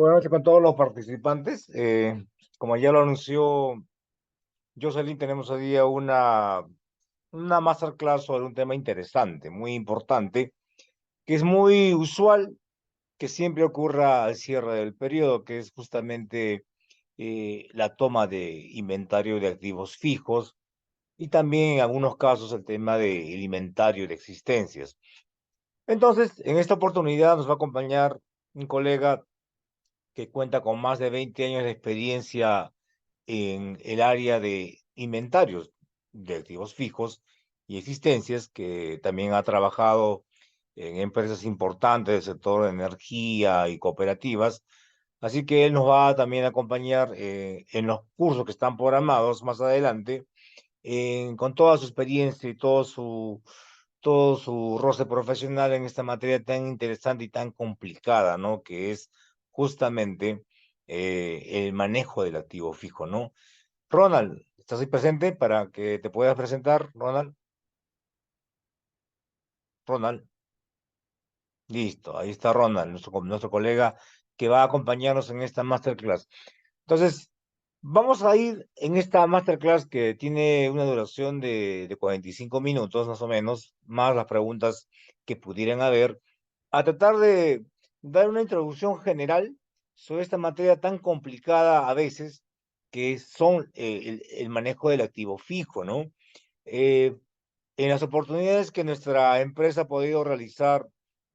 Buenas noches con todos los participantes. Como ya lo anunció Jocelyn, tenemos hoy día una masterclass sobre un tema interesante, muy importante, que es muy usual que siempre ocurra al cierre del periodo, que es justamente la toma de inventario de activos fijos y también en algunos casos el tema del inventario de existencias. Entonces, en esta oportunidad nos va a acompañar un colega que cuenta con más de 20 años de experiencia en el área de inventarios de activos fijos y existencias, que también ha trabajado en empresas importantes del sector de energía y cooperativas. Así que él nos va a también acompañar en los cursos que están programados más adelante, con toda su experiencia y todo su roce profesional en esta materia tan interesante y tan complicada, ¿no? Que es justamente el manejo del activo fijo, ¿no? Ronald, ¿estás ahí presente para que te puedas presentar, Ronald? Ronald, listo, ahí está Ronald, nuestro colega que va a acompañarnos en esta masterclass. Entonces, vamos a ir en esta masterclass que tiene una duración de 45 minutos más o menos, más las preguntas que pudieran haber, a tratar de dar una introducción general sobre esta materia tan complicada a veces, que son el manejo del activo fijo, ¿no? Eh, en las oportunidades que nuestra empresa ha podido realizar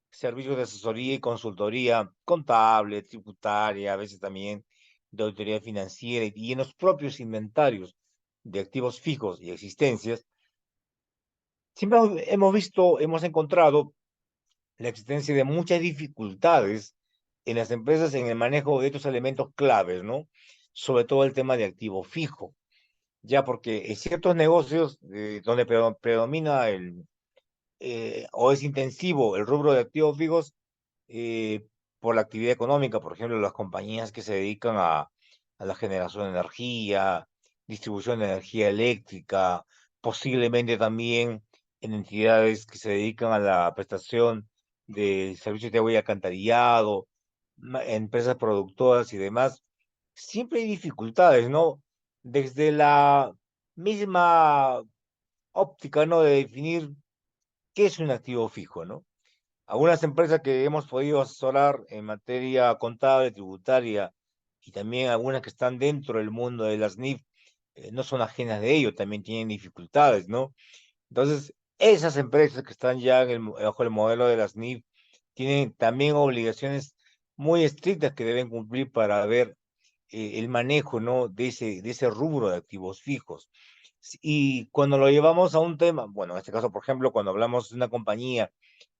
servicios de asesoría y consultoría contable, tributaria, a veces también de auditoría financiera y en los propios inventarios de activos fijos y existencias, siempre hemos visto, hemos encontrado la existencia de muchas dificultades en las empresas en el manejo de estos elementos claves, ¿no? Sobre todo el tema de activo fijo, ya porque en ciertos negocios donde predomina o es intensivo el rubro de activos fijos, por la actividad económica, por ejemplo, las compañías que se dedican a la generación de energía, distribución de energía eléctrica, posiblemente también en entidades que se dedican a la prestación de servicios de agua y alcantarillado, empresas productoras y demás, siempre hay dificultades, ¿no? Desde la misma óptica, ¿no? De definir qué es un activo fijo, ¿no? Algunas empresas que hemos podido asesorar en materia contable, tributaria y también algunas que están dentro del mundo de las NIF, no son ajenas de ello, también tienen dificultades, ¿no? Entonces, esas empresas que están ya bajo el modelo de las NIF tienen también obligaciones muy estrictas que deben cumplir para ver el manejo, ¿no? De ese rubro de activos fijos. Y cuando lo llevamos a un tema, bueno, en este caso, por ejemplo, cuando hablamos de una compañía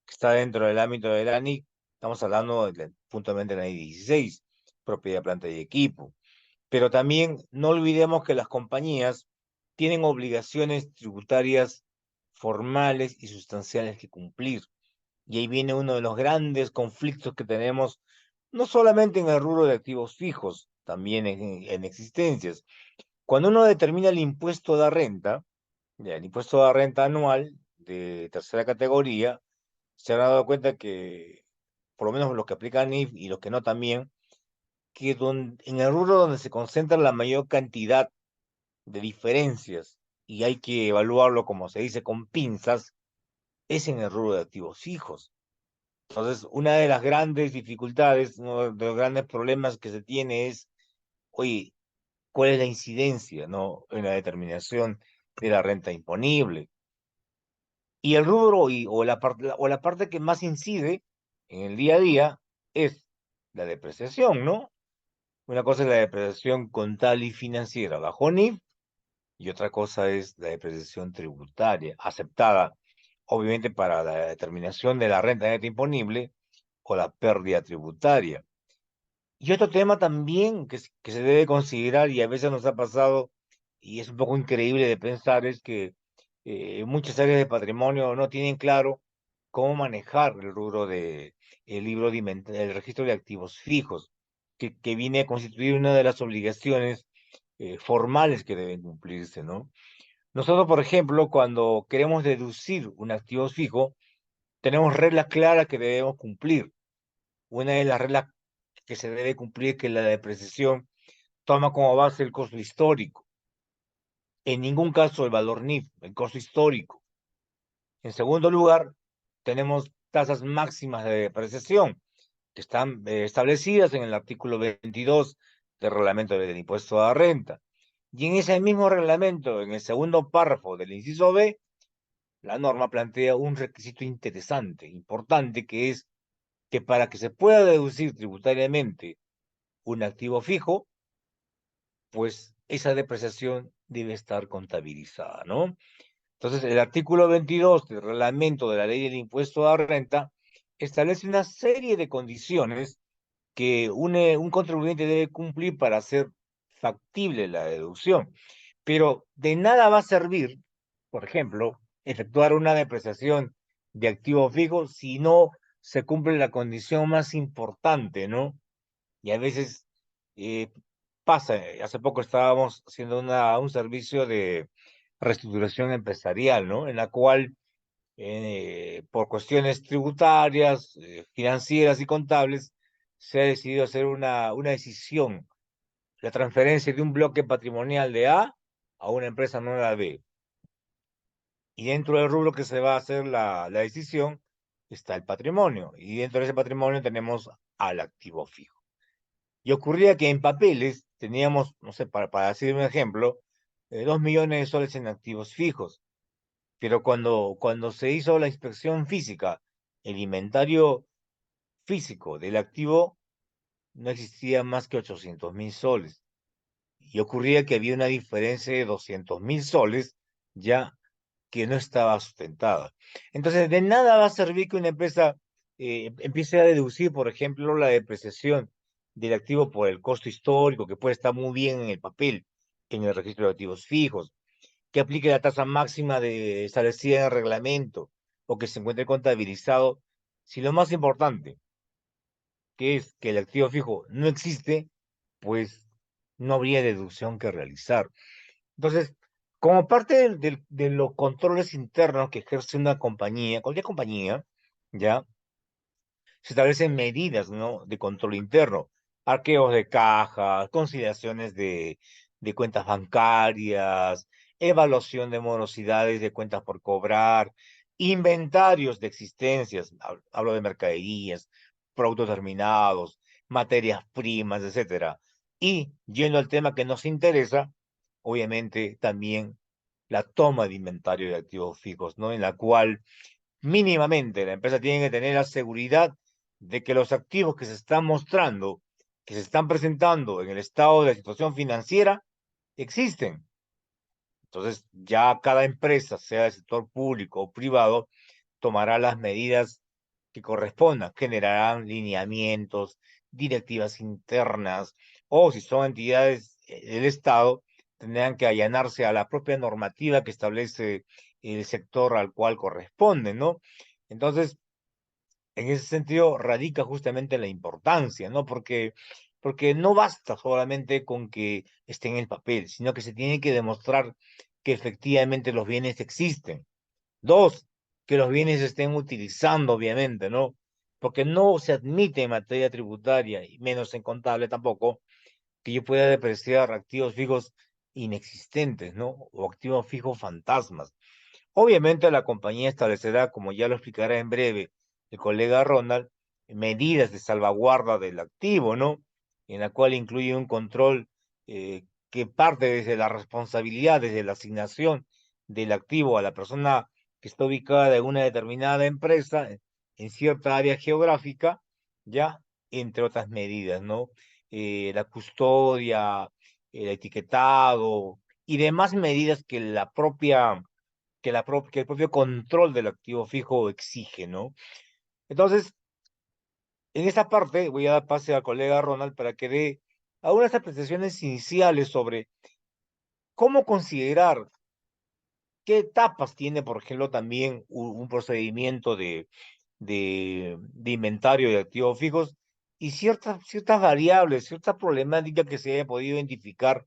que está dentro del ámbito de la NIC, estamos hablando puntualmente de la NIC 16, propiedad, planta y equipo. Pero también no olvidemos que las compañías tienen obligaciones tributarias formales y sustanciales que cumplir. Y ahí viene uno de los grandes conflictos que tenemos, no solamente en el rubro de activos fijos, también en existencias. Cuando uno determina el impuesto de renta, ya, el impuesto de renta anual de tercera categoría, se han dado cuenta que, por lo menos los que aplican IF y los que no también, que en el rubro donde se concentra la mayor cantidad de diferencias y hay que evaluarlo, como se dice, con pinzas, es en el rubro de activos fijos. Entonces, una de las grandes dificultades, uno de los grandes problemas que se tiene es, oye, ¿cuál es la incidencia, no, en la determinación de la renta imponible? Y el rubro o la parte que más incide en el día a día es la depreciación, ¿no? Una cosa es la depreciación contable y financiera bajo NIF y otra cosa es la depreciación tributaria, aceptada obviamente para la determinación de la renta neta imponible o la pérdida tributaria. Y otro tema también que se debe considerar y a veces nos ha pasado y es un poco increíble de pensar es que muchas áreas de patrimonio no tienen claro cómo manejar el rubro de el libro de el registro de activos fijos, que viene a constituir una de las obligaciones formales que deben cumplirse, ¿no? Nosotros, por ejemplo, cuando queremos deducir un activo fijo, tenemos reglas claras que debemos cumplir. Una de las reglas que se debe cumplir que la depreciación toma como base el costo histórico. En ningún caso el valor NIF, el costo histórico. En segundo lugar, tenemos tasas máximas de depreciación que están establecidas en el artículo 22 del reglamento del impuesto a la renta. Y en ese mismo reglamento, en el segundo párrafo del inciso B, la norma plantea un requisito interesante, importante, que es que para que se pueda deducir tributariamente un activo fijo, pues esa depreciación debe estar contabilizada, ¿no? Entonces, el artículo 22 del reglamento de la ley del impuesto a la renta establece una serie de condiciones que un contribuyente debe cumplir para hacer factible la deducción. Pero de nada va a servir, por ejemplo, efectuar una depreciación de activo fijo si no se cumple la condición más importante, ¿no? Y a veces eh, pasa, hace poco estábamos haciendo un servicio de reestructuración empresarial, ¿no? En la cual, por cuestiones tributarias, financieras y contables, se ha decidido hacer una decisión, la transferencia de un bloque patrimonial de A una empresa nueva B. Y dentro del rubro que se va a hacer la decisión está el patrimonio. Y dentro de ese patrimonio tenemos al activo fijo. Y ocurría que en papeles teníamos, no sé, para decir un ejemplo, 2 millones de soles en activos fijos. Pero cuando se hizo la inspección física, el inventario físico del activo no existía más que 800.000 soles. Y ocurría que había una diferencia de 200.000 soles ya que no estaba sustentada. Entonces, de nada va a servir que una empresa empiece a deducir, por ejemplo, la depreciación del activo por el costo histórico, que puede estar muy bien en el papel, en el registro de activos fijos, que aplique la tasa máxima establecida en el reglamento, o que se encuentre contabilizado, si lo más importante, que es que el activo fijo no existe, pues no habría deducción que realizar. Entonces, como parte de los controles internos que ejerce una compañía, cualquier compañía, ¿ya? Se establecen medidas, ¿no? De control interno, arqueos de cajas, conciliaciones de cuentas bancarias, evaluación de morosidades de cuentas por cobrar, inventarios de existencias, hablo de mercaderías, productos terminados, materias primas, etcétera. Y yendo al tema que nos interesa, obviamente también la toma de inventario de activos fijos, ¿no? En la cual mínimamente la empresa tiene que tener la seguridad de que los activos que se están mostrando, que se están presentando en el estado de la situación financiera, existen. Entonces, ya cada empresa, sea del sector público o privado, tomará las medidas que correspondan, generarán lineamientos, directivas internas, o si son entidades del Estado, tendrán que allanarse a la propia normativa que establece el sector al cual corresponde, ¿no? Entonces, en ese sentido radica justamente la importancia, ¿no? Porque no basta solamente con que esté en el papel, sino que se tiene que demostrar que efectivamente los bienes existen. Dos, que los bienes se estén utilizando, obviamente, ¿no? Porque no se admite en materia tributaria, y menos en contable tampoco, que yo pueda depreciar activos fijos inexistentes, ¿no? O activos fijos fantasmas. Obviamente la compañía establecerá, como ya lo explicará en breve el colega Ronald, medidas de salvaguarda del activo, ¿no? En la cual incluye un control que parte desde la responsabilidad, desde la asignación del activo a la persona que está ubicada en una determinada empresa, en cierta área geográfica, ya, entre otras medidas, ¿no? La custodia, el etiquetado y demás medidas que el propio control del activo fijo exige, ¿no? Entonces, en esta parte voy a dar pase al colega Ronald para que dé algunas apreciaciones iniciales sobre cómo considerar qué etapas tiene, por ejemplo, también un procedimiento de inventario de activos fijos y ciertas variables, cierta problemática que se haya podido identificar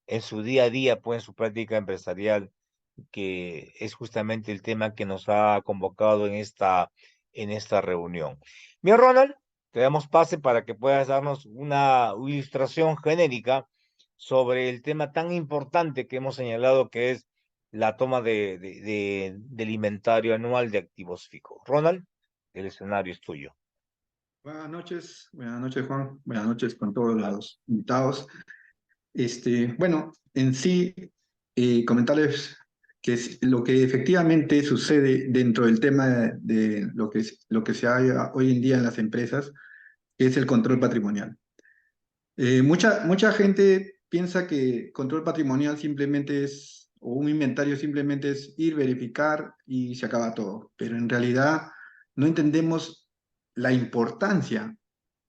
en su día a día, pues en su práctica empresarial, que es justamente el tema que nos ha convocado en esta reunión. Bien, Ronald. te damos pase para que puedas darnos una ilustración genérica sobre el tema tan importante que hemos señalado, que es la toma del inventario anual de activos fijos. Ronald, el escenario es tuyo. Buenas noches Juan, buenas noches con todos los invitados. Bueno, en sí, comentarles lo que efectivamente sucede dentro del tema de lo que se hay hoy en día en las empresas, que es el control patrimonial. Mucha gente piensa que control patrimonial simplemente es, o un inventario simplemente es ir, verificar y se acaba todo, pero en realidad no entendemos la importancia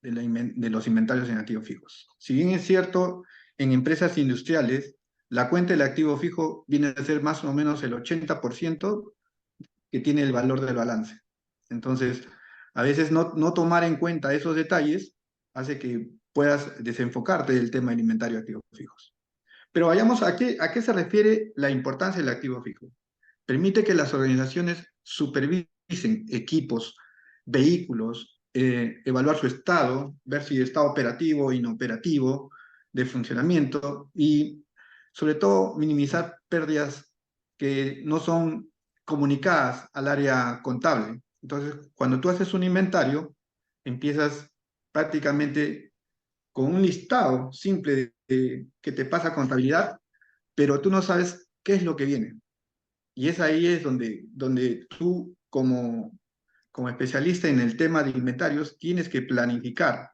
de los inventarios en activos fijos. Si bien es cierto, en empresas industriales, la cuenta del activo fijo viene a ser más o menos el 80% que tiene el valor del balance. Entonces, a veces no tomar en cuenta esos detalles hace que puedas desenfocarte del tema del inventario de activos fijos. Pero vayamos a qué se refiere la importancia del activo fijo. Permite que las organizaciones supervisen equipos, vehículos, evaluar su estado, ver si está operativo o inoperativo, de funcionamiento y sobre todo minimizar pérdidas que no son comunicadas al área contable. Entonces, cuando tú haces un inventario, empiezas prácticamente con un listado simple que te pasa contabilidad, pero tú no sabes qué es lo que viene. Y es ahí es donde tú como especialista en el tema de inventarios tienes que planificar,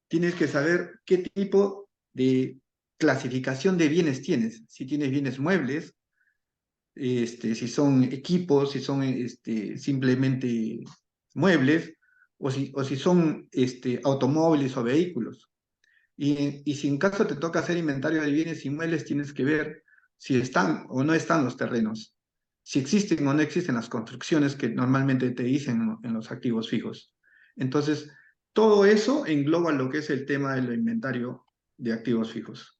tienes que saber qué tipo de clasificación de bienes tienes, si tienes bienes muebles, si son equipos, si son simplemente muebles, o si son automóviles o vehículos. Y si en caso te toca hacer inventario de bienes inmuebles, tienes que ver si están o no están los terrenos, si existen o no existen las construcciones que normalmente te dicen en los activos fijos. Entonces, todo eso engloba lo que es el tema del inventario de activos fijos.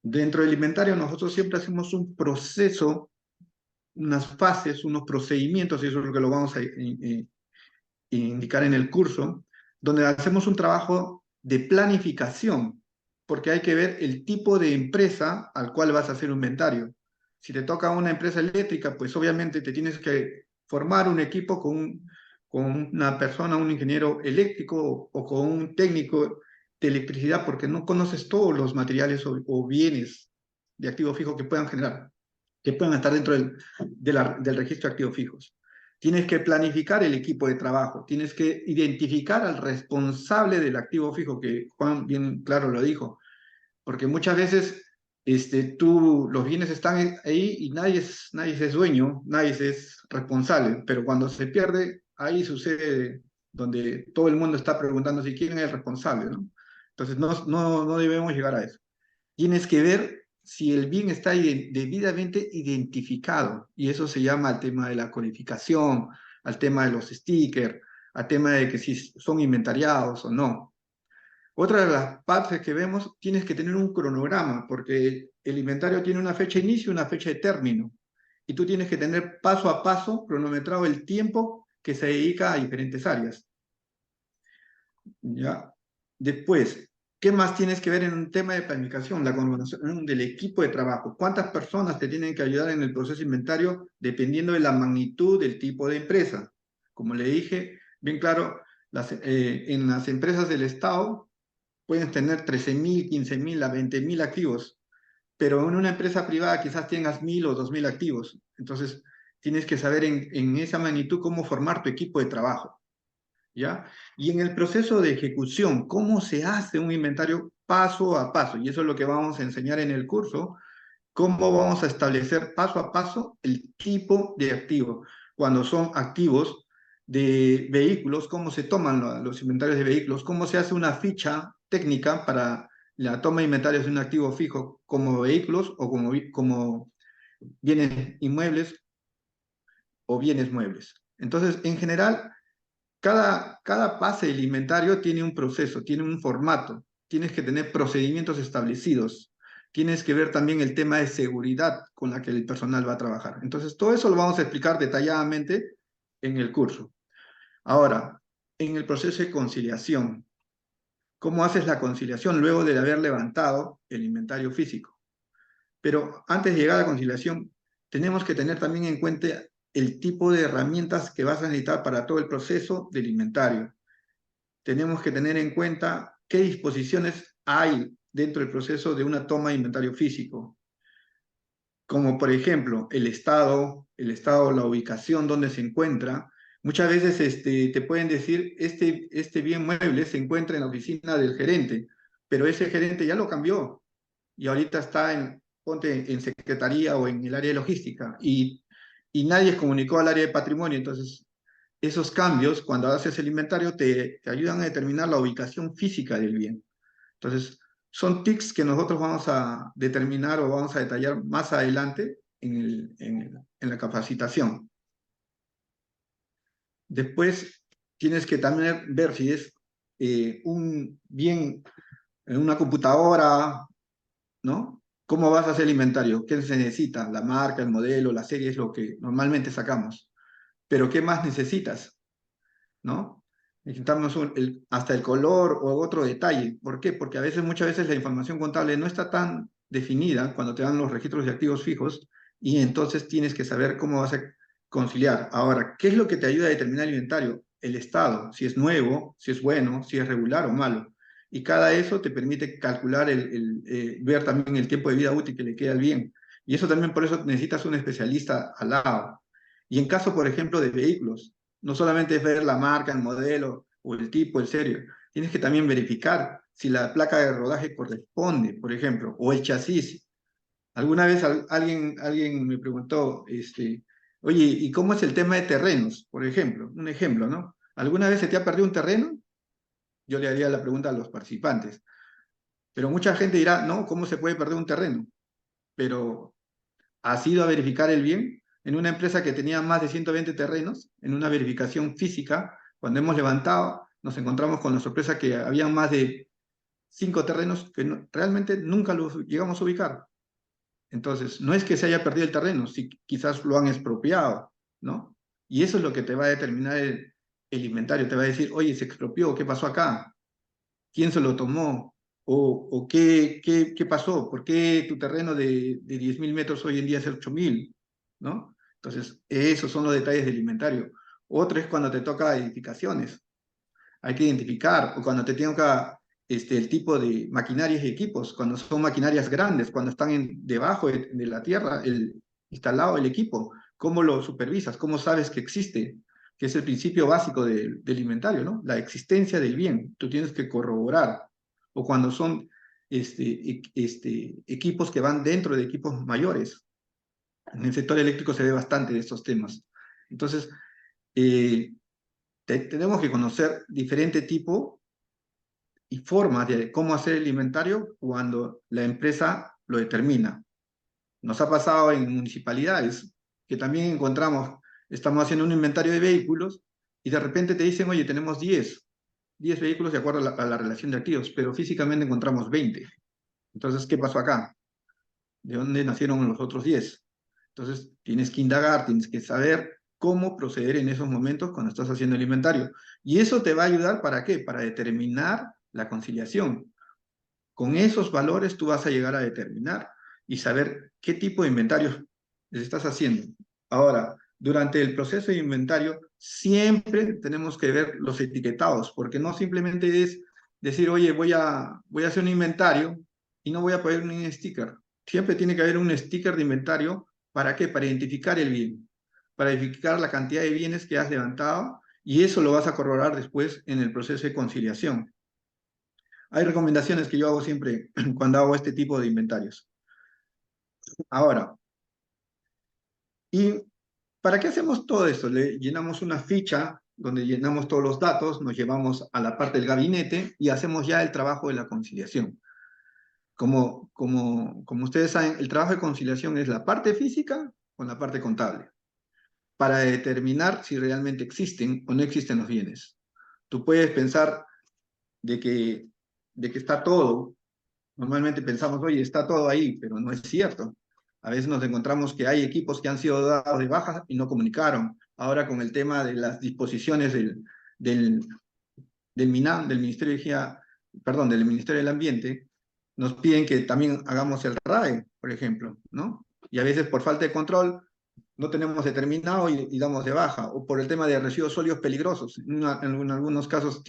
Dentro del inventario, nosotros siempre hacemos un proceso, unas fases, unos procedimientos, y eso es lo que lo vamos a indicar en el curso, donde hacemos un trabajo de planificación, porque hay que ver el tipo de empresa al cual vas a hacer un inventario. Si te toca una empresa eléctrica, pues obviamente te tienes que formar un equipo con una persona, un ingeniero eléctrico o con un técnico de electricidad, porque no conoces todos los materiales o bienes de activo fijo que puedan generar, que puedan estar dentro del registro de activos fijos. Tienes que planificar el equipo de trabajo, tienes que identificar al responsable del activo fijo, que Juan bien claro lo dijo, porque muchas veces los bienes están ahí y nadie es dueño, nadie es responsable, pero cuando se pierde, ahí sucede donde todo el mundo está preguntando si quién es el responsable, ¿no? Entonces no debemos llegar a eso. Tienes que ver si el bien está debidamente identificado, y eso se llama el tema de la codificación, al tema de los stickers, al tema de que si son inventariados o no. Otra de las partes que vemos, tienes que tener un cronograma, porque el inventario tiene una fecha de inicio y una fecha de término, y tú tienes que tener paso a paso cronometrado el tiempo que se dedica a diferentes áreas. ¿Ya? Después, ¿qué más tienes que ver en un tema de planificación? La conformación del equipo de trabajo. ¿Cuántas personas te tienen que ayudar en el proceso de inventario dependiendo de la magnitud del tipo de empresa? Como le dije, bien claro, en las empresas del Estado pueden tener 13.000, 15.000 a 20.000 activos, pero en una empresa privada quizás tengas 1.000 o 2.000 activos. Entonces, tienes que saber en esa magnitud cómo formar tu equipo de trabajo. ¿Ya? Y en el proceso de ejecución, ¿cómo se hace un inventario paso a paso? Y eso es lo que vamos a enseñar en el curso, cómo vamos a establecer paso a paso el tipo de activo. Cuando son activos de vehículos, cómo se toman los inventarios de vehículos, cómo se hace una ficha técnica para la toma de inventarios de un activo fijo como vehículos o como bienes inmuebles o bienes muebles. Entonces, en general, cada pase del inventario tiene un proceso, tiene un formato, tienes que tener procedimientos establecidos, tienes que ver también el tema de seguridad con la que el personal va a trabajar. Entonces, todo eso lo vamos a explicar detalladamente en el curso. Ahora, en el proceso de conciliación. ¿Cómo haces la conciliación luego de haber levantado el inventario físico? Pero antes de llegar a la conciliación, tenemos que tener también en cuenta el tipo de herramientas que vas a necesitar para todo el proceso del inventario. Tenemos que tener en cuenta qué disposiciones hay dentro del proceso de una toma de inventario físico, como por ejemplo la ubicación donde se encuentra. Muchas veces te pueden decir, este bien mueble se encuentra en la oficina del gerente, pero ese gerente ya lo cambió y ahorita está ponte en secretaría o en el área de logística y nadie comunicó al área de patrimonio. Entonces, esos cambios, cuando haces el inventario, te ayudan a determinar la ubicación física del bien. Entonces, son tics que nosotros vamos a determinar o vamos a detallar más adelante en la capacitación. Después, tienes que también ver si es un bien en una computadora, ¿no? ¿Cómo vas a hacer el inventario? ¿Qué se necesita? La marca, el modelo, la serie es lo que normalmente sacamos. Pero ¿qué más necesitas? ¿No? Necesitamos hasta el color o otro detalle. ¿Por qué? Porque muchas veces la información contable no está tan definida cuando te dan los registros de activos fijos y entonces tienes que saber cómo vas a conciliar. Ahora, ¿qué es lo que te ayuda a determinar el inventario? El estado, si es nuevo, si es bueno, si es regular o malo. Y cada eso te permite calcular, ver también el tiempo de vida útil que le queda al bien. Y eso también por eso necesitas un especialista al lado. Y en caso, por ejemplo, de vehículos, no solamente es ver la marca, el modelo o el tipo, el serie, tienes que también verificar si la placa de rodaje corresponde, por ejemplo, o el chasis. Alguna vez alguien me preguntó, oye, ¿y cómo es el tema de terrenos? Por ejemplo, un ejemplo, ¿no? ¿Alguna vez se te ha perdido un terreno? Yo le haría la pregunta a los participantes. Pero mucha gente dirá, no, ¿cómo se puede perder un terreno? Pero ¿has ido a verificar el bien? En una empresa que tenía más de 120 terrenos, en una verificación física, cuando hemos levantado, nos encontramos con la sorpresa que había más de 5 terrenos que realmente nunca los llegamos a ubicar. Entonces, no es que se haya perdido el terreno, si quizás lo han expropiado, ¿no? Y eso es lo que te va a determinar el inventario, te va a decir, oye, se expropió, ¿qué pasó acá? ¿Quién se lo tomó? ¿O qué pasó? ¿Por qué tu terreno de 10.000 metros hoy en día es 8.000? ¿No? Entonces, esos son los detalles del inventario. Otro es cuando te toca edificaciones. Hay que identificar, o cuando te toca el tipo de maquinarias y equipos, cuando son maquinarias grandes, cuando están debajo de la tierra, instalado el equipo, ¿cómo lo supervisas? ¿Cómo sabes que existe? Que es el principio básico del inventario, ¿no? La existencia del bien, tú tienes que corroborar. O cuando son equipos que van dentro de equipos mayores. En el sector eléctrico se ve bastante de estos temas. Entonces, eh, tenemos que conocer diferente tipo y formas de cómo hacer el inventario cuando la empresa lo determina. Nos ha pasado en municipalidades que también estamos haciendo un inventario de vehículos y de repente te dicen, oye, tenemos 10 vehículos de acuerdo a la relación de activos, pero físicamente encontramos 20. Entonces, ¿qué pasó acá? ¿De dónde nacieron los otros 10? Entonces, tienes que indagar, tienes que saber cómo proceder en esos momentos cuando estás haciendo el inventario. Y eso te va a ayudar ¿para qué? Para determinar la conciliación. Con esos valores tú vas a llegar a determinar y saber qué tipo de inventarios les estás haciendo. Ahora, durante el proceso de inventario, siempre tenemos que ver los etiquetados, porque no simplemente es decir, oye, voy a hacer un inventario y no voy a poner un sticker. Siempre tiene que haber un sticker de inventario. ¿Para qué? Para identificar el bien, para identificar la cantidad de bienes que has levantado y eso lo vas a corroborar después en el proceso de conciliación. Hay recomendaciones que yo hago siempre cuando hago este tipo de inventarios. Ahora, ¿y para qué hacemos todo esto? Le llenamos una ficha donde llenamos todos los datos, nos llevamos a la parte del gabinete y hacemos ya el trabajo de la conciliación. Como ustedes saben, el trabajo de conciliación es la parte física con la parte contable, para determinar si realmente existen o no existen los bienes. Tú puedes pensar de que, de que está todo. Normalmente pensamos, oye, está todo ahí, pero no es cierto. A veces nos encontramos que hay equipos que han sido dados de baja y no comunicaron. Ahora con el tema de las disposiciones del del Ministerio de Energía, perdón, del Ministerio del Ambiente, nos piden que también hagamos el RAE, por ejemplo, ¿no? Y a veces por falta de control no tenemos determinado y damos de baja, o por el tema de residuos sólidos peligrosos. En algunos casos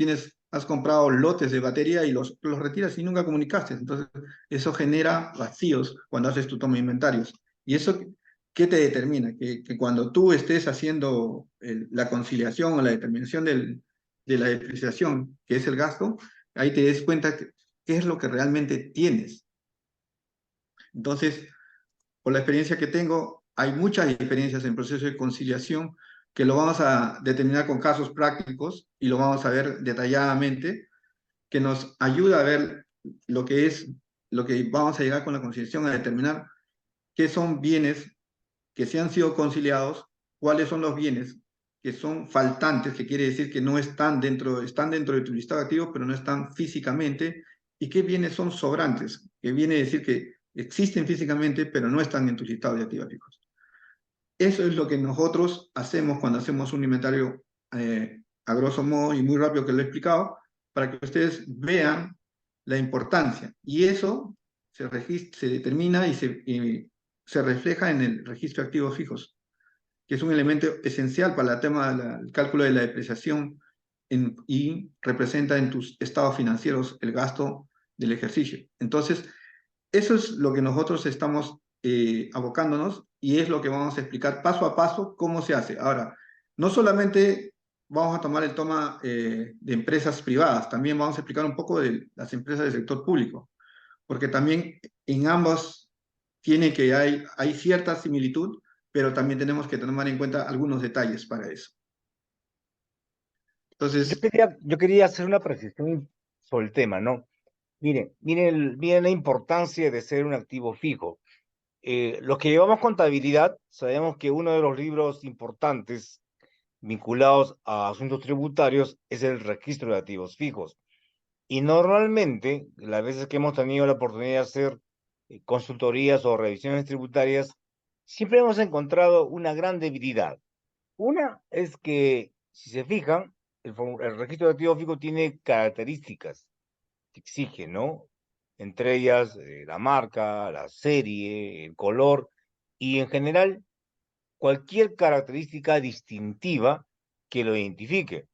has comprado lotes de batería y los retiras y nunca comunicaste. Entonces, eso genera vacíos cuando haces tu toma de inventarios. Y eso, ¿qué te determina? Que cuando tú estés haciendo la conciliación o la determinación de la depreciación, que es el gasto, ahí te des cuenta qué es lo que realmente tienes. Entonces, por la experiencia que tengo, hay muchas diferencias en el proceso de conciliación que lo vamos a determinar con casos prácticos y lo vamos a ver detalladamente, que nos ayuda a ver lo que es, lo que vamos a llegar con la conciliación a determinar qué son bienes que se han sido conciliados, cuáles son los bienes que son faltantes, que quiere decir que no están dentro de tu listado de activos, pero no están físicamente, y qué bienes son sobrantes, que viene a decir que existen físicamente, pero no están en tu listado de activos fijos. Eso es lo que nosotros hacemos cuando hacemos un inventario a grosso modo y muy rápido que lo he explicado, para que ustedes vean la importancia. Y eso se determina y se refleja en el registro de activos fijos, que es un elemento esencial para el tema del cálculo de la depreciación y representa en tus estados financieros el gasto del ejercicio. Entonces, eso es lo que nosotros estamos abocándonos y es lo que vamos a explicar paso a paso cómo se hace. Ahora, no solamente vamos a tomar el toma de empresas privadas, también vamos a explicar un poco de las empresas del sector público, porque también en ambos hay cierta similitud, pero también tenemos que tomar en cuenta algunos detalles para eso. Entonces, Yo quería hacer una precisión sobre el tema, ¿no? Miren la importancia de ser un activo fijo. Los que llevamos contabilidad sabemos que uno de los libros importantes vinculados a asuntos tributarios es el registro de activos fijos. Y normalmente, las veces que hemos tenido la oportunidad de hacer consultorías o revisiones tributarias, siempre hemos encontrado una gran debilidad. Una es que, si se fijan, el registro de activos fijos tiene características que exige, ¿no? Entre ellas la marca, la serie, el color y en general cualquier característica distintiva que lo identifique.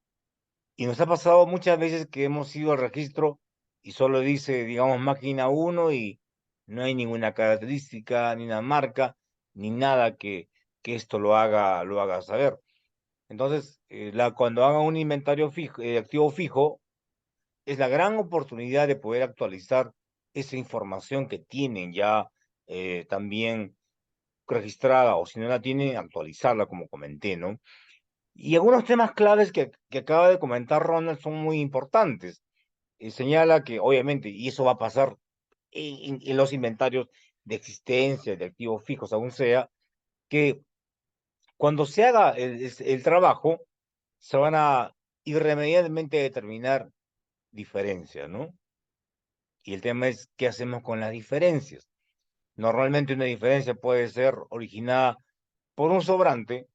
Y nos ha pasado muchas veces que hemos ido al registro y solo dice, digamos, máquina uno y no hay ninguna característica, ni una marca, ni nada que esto lo haga saber. Entonces, cuando hagan un inventario fijo, activo fijo, es la gran oportunidad de poder actualizar esa información que tienen ya también registrada, o si no la tienen, actualizarla, como comenté, ¿no? Y algunos temas claves que acaba de comentar Ronald son muy importantes. Señala que, obviamente, y eso va a pasar en los inventarios de existencia, de activos fijos, aún sea, que cuando se haga el trabajo, se van a irremediablemente determinar diferencias, ¿no? Y el tema es, ¿qué hacemos con las diferencias? Normalmente una diferencia puede ser originada por un sobrante,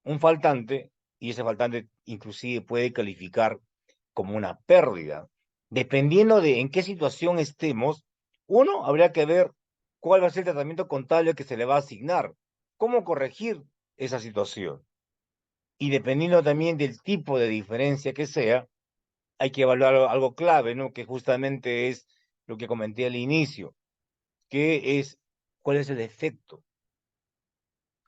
un faltante, y ese faltante inclusive puede calificar como una pérdida. Dependiendo de en qué situación estemos, uno, habría que ver cuál va a ser el tratamiento contable que se le va a asignar, cómo corregir esa situación. Y dependiendo también del tipo de diferencia que sea, hay que evaluar algo clave, ¿no? Que justamente es lo que comenté al inicio, que es cuál es el efecto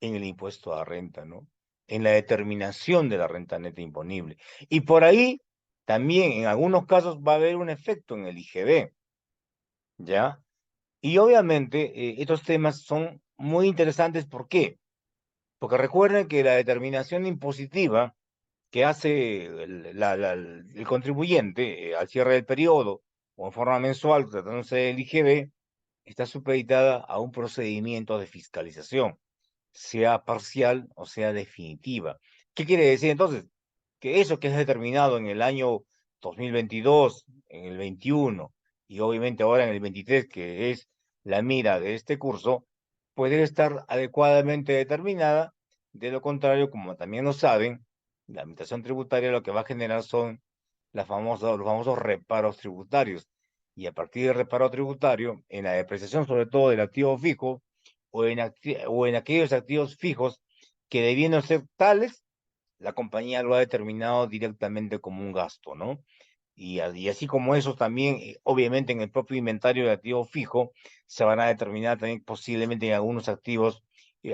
en el impuesto a renta, ¿no? En la determinación de la renta neta imponible. Y por ahí también en algunos casos va a haber un efecto en el IGB, ¿ya? Y obviamente estos temas son muy interesantes. ¿Por qué? Porque recuerden que la determinación impositiva que hace el contribuyente al cierre del periodo o en forma mensual, tratándose del IGB, está supeditada a un procedimiento de fiscalización, sea parcial o sea definitiva. ¿Qué quiere decir entonces? Que eso que es determinado en el año 2022, en el 21 y obviamente ahora en el 23, que es la mira de este curso, puede estar adecuadamente determinada. De lo contrario, como también lo saben, la administración tributaria lo que va a generar son los famosos reparos tributarios. Y a partir del reparo tributario, en la depreciación sobre todo del activo fijo o en aquellos activos fijos que debiendo ser tales, la compañía lo ha determinado directamente como un gasto, ¿no? Y así como eso también, obviamente en el propio inventario de activo fijo, se van a determinar también posiblemente en algunos activos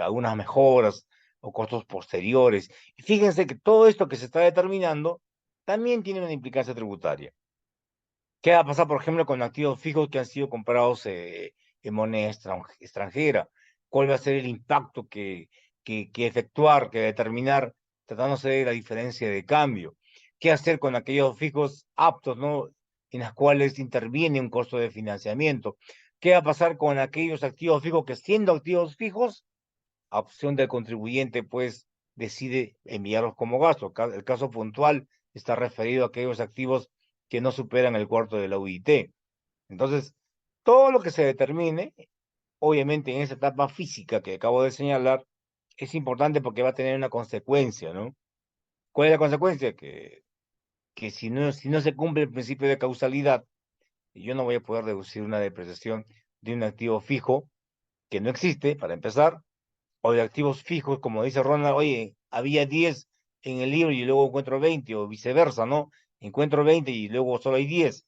algunas mejoras o costos posteriores. Y fíjense que todo esto que se está determinando también tiene una implicancia tributaria. ¿Qué va a pasar, por ejemplo, con activos fijos que han sido comprados en moneda extranjera? ¿Cuál va a ser el impacto que efectuar, que determinar, tratándose de la diferencia de cambio? ¿Qué hacer con aquellos fijos aptos, ¿no? En las cuales interviene un costo de financiamiento? ¿Qué va a pasar con aquellos activos fijos que, siendo activos fijos, a opción del contribuyente, pues decide enviarlos como gasto? El caso puntual está referido a aquellos activos que no superan el cuarto de la UIT. Entonces, todo lo que se determine, obviamente en esa etapa física que acabo de señalar, es importante porque va a tener una consecuencia, ¿no? ¿Cuál es la consecuencia? Que si no se cumple el principio de causalidad, yo no voy a poder deducir una depreciación de un activo fijo que no existe, para empezar, o de activos fijos, como dice Ronald, oye, había 10 en el libro y luego encuentro 20, o viceversa, ¿no? Encuentro 20 y luego solo hay 10,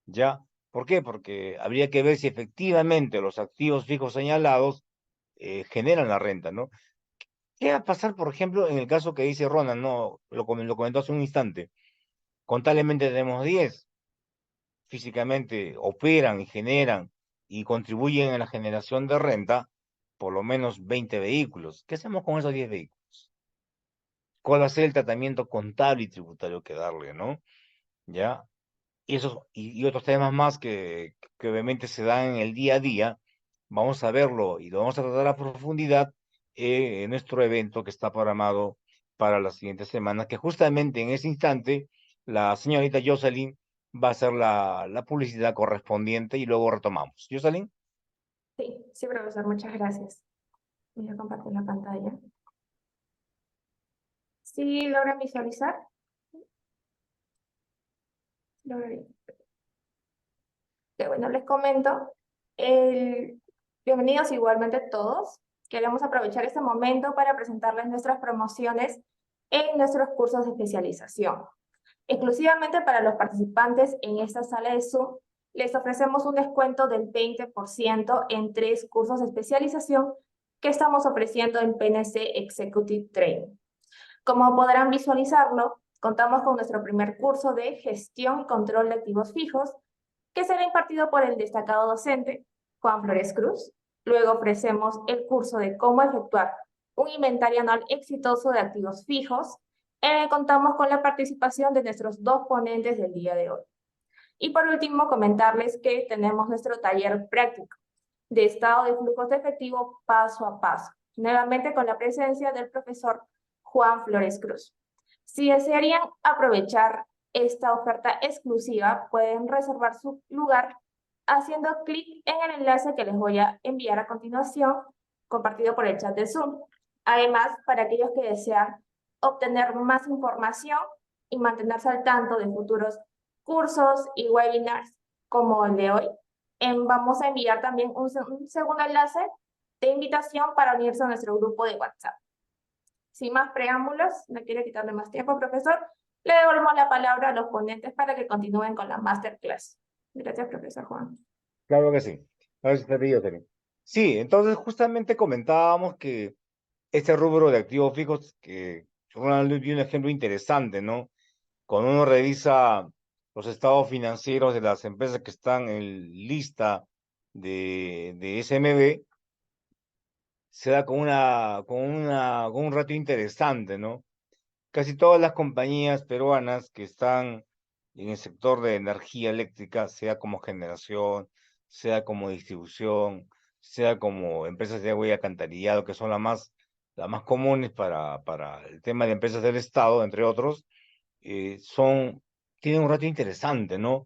¿ya? ¿Por qué? Porque habría que ver si efectivamente los activos fijos señalados generan la renta, ¿no? ¿Qué va a pasar, por ejemplo, en el caso que dice Ronald, ¿no? Lo comentó hace un instante. Contablemente tenemos 10, físicamente operan y generan y contribuyen a la generación de renta, por lo menos 20 vehículos. ¿Qué hacemos con esos 10 vehículos? ¿Cuál va a ser el tratamiento contable y tributario que darle, ¿no? ¿Ya? Y otros temas más que obviamente se dan en el día a día, vamos a verlo y lo vamos a tratar a profundidad en nuestro evento que está programado para la siguiente semana, que justamente en ese instante la señorita Jocelyn va a hacer la publicidad correspondiente y luego retomamos. Jocelyn, Sí, sí, profesor, muchas gracias. Voy a compartir la pantalla. ¿Sí logran visualizar? Logran. Que bueno, les comento. Bienvenidos igualmente todos. Queremos aprovechar este momento para presentarles nuestras promociones en nuestros cursos de especialización. Exclusivamente para los participantes en esta sala de Zoom, les ofrecemos un descuento del 20% en 3 cursos de especialización que estamos ofreciendo en PNC Executive Training. Como podrán visualizarlo, contamos con nuestro primer curso de gestión y control de activos fijos, que será impartido por el destacado docente Juan Flores Cruz. Luego ofrecemos el curso de cómo efectuar un inventario anual exitoso de activos fijos. Contamos con la participación de nuestros 2 ponentes del día de hoy. Y por último, comentarles que tenemos nuestro taller práctico de estado de flujos de efectivo paso a paso, nuevamente con la presencia del profesor Juan Flores Cruz. Si desearían aprovechar esta oferta exclusiva, pueden reservar su lugar haciendo clic en el enlace que les voy a enviar a continuación, compartido por el chat de Zoom. Además, para aquellos que desean obtener más información y mantenerse al tanto de futuros cursos y webinars como el de hoy, vamos a enviar también un segundo enlace de invitación para unirse a nuestro grupo de WhatsApp. Sin más preámbulos, no quiero quitarle más tiempo, profesor. Le devolvemos la palabra a los ponentes para que continúen con la masterclass. Gracias, profesor Juan. claro que sí. Gracias a ti, Jocelyn. Sí, entonces justamente comentábamos que este rubro de activos fijos, que Ronald dio un ejemplo interesante, ¿no? Cuando uno revisa los estados financieros de las empresas que están en lista de SMB, se da con un ratio interesante, ¿no? Casi todas las compañías peruanas que están en el sector de energía eléctrica, sea como generación, sea como distribución, sea como empresas de agua y alcantarillado, que son las más comunes para el tema de empresas del Estado, entre otros, tienen un ratio interesante, ¿no?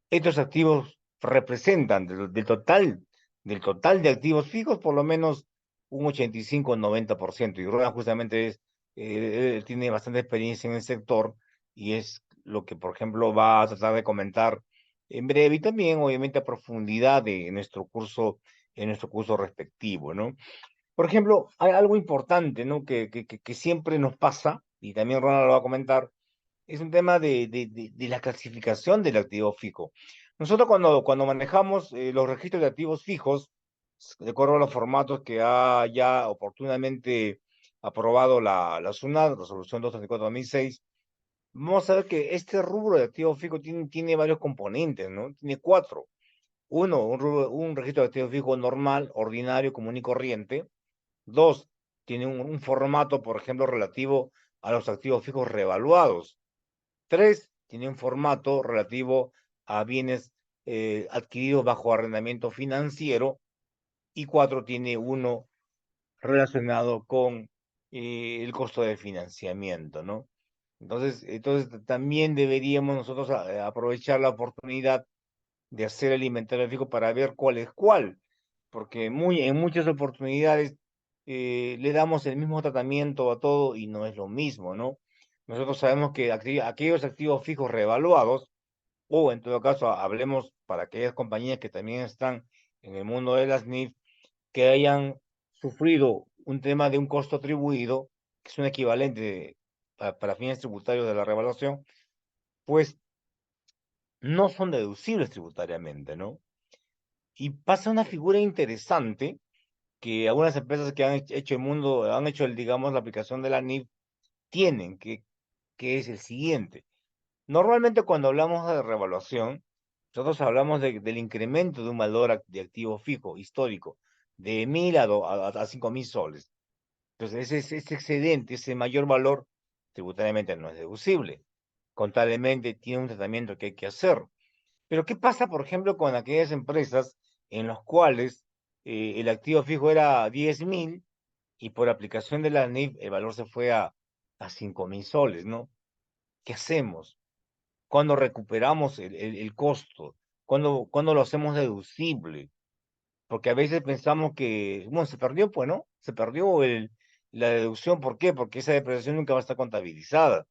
Estos activos representan del total de activos fijos, por lo menos un 85-90%. Y Roland justamente tiene bastante experiencia en el sector y es lo que, por ejemplo, va a tratar de comentar en breve y también, obviamente, a profundidad en nuestro curso respectivo, ¿no? Por ejemplo, hay algo importante, ¿no? Que siempre nos pasa, y también Ronald lo va a comentar, es un tema de la clasificación del activo fijo. Nosotros cuando manejamos los registros de activos fijos, de acuerdo a los formatos que ha ya oportunamente aprobado la SUNAT, Resolución 234/2006, vamos a ver que este rubro de activo fijo tiene varios componentes, ¿no? Tiene cuatro. Uno, un registro de activo fijo normal, ordinario, común y corriente. Dos, tiene un formato, por ejemplo, relativo a los activos fijos revaluados. Tres, tiene un formato relativo a bienes adquiridos bajo arrendamiento financiero. Y cuatro, tiene uno relacionado con el costo de financiamiento, ¿no? Entonces también deberíamos nosotros aprovechar la oportunidad de hacer el inventario fijo para ver cuál es cuál, porque en muchas oportunidades le damos el mismo tratamiento a todo y no es lo mismo, ¿no? Nosotros sabemos que aquellos activos fijos revaluados, o en todo caso hablemos para aquellas compañías que también están en el mundo de las NIF, que hayan sufrido un tema de un costo atribuido, que es un equivalente para fines tributarios de la revaluación, pues no son deducibles tributariamente, ¿no? Y pasa una figura interesante que algunas empresas que han hecho digamos, la aplicación de la NIF tienen, que es el siguiente. Normalmente cuando hablamos de revaluación, nosotros hablamos del incremento de un valor de activo fijo, histórico, de 1.000 a 5.000 soles. Entonces, ese excedente, ese mayor valor, tributariamente no es deducible. Contablemente tiene un tratamiento que hay que hacer. Pero, ¿qué pasa, por ejemplo, con aquellas empresas en las cuales el activo fijo era 10.000 y por aplicación de la NIF el valor se fue a 5.000 soles, ¿no? ¿Qué hacemos? ¿Cuándo recuperamos el costo? ¿Cuándo lo hacemos deducible? Porque a veces pensamos que, bueno, se perdió, pues, ¿no? Se perdió la deducción, ¿por qué? Porque esa depreciación nunca va a estar contabilizada.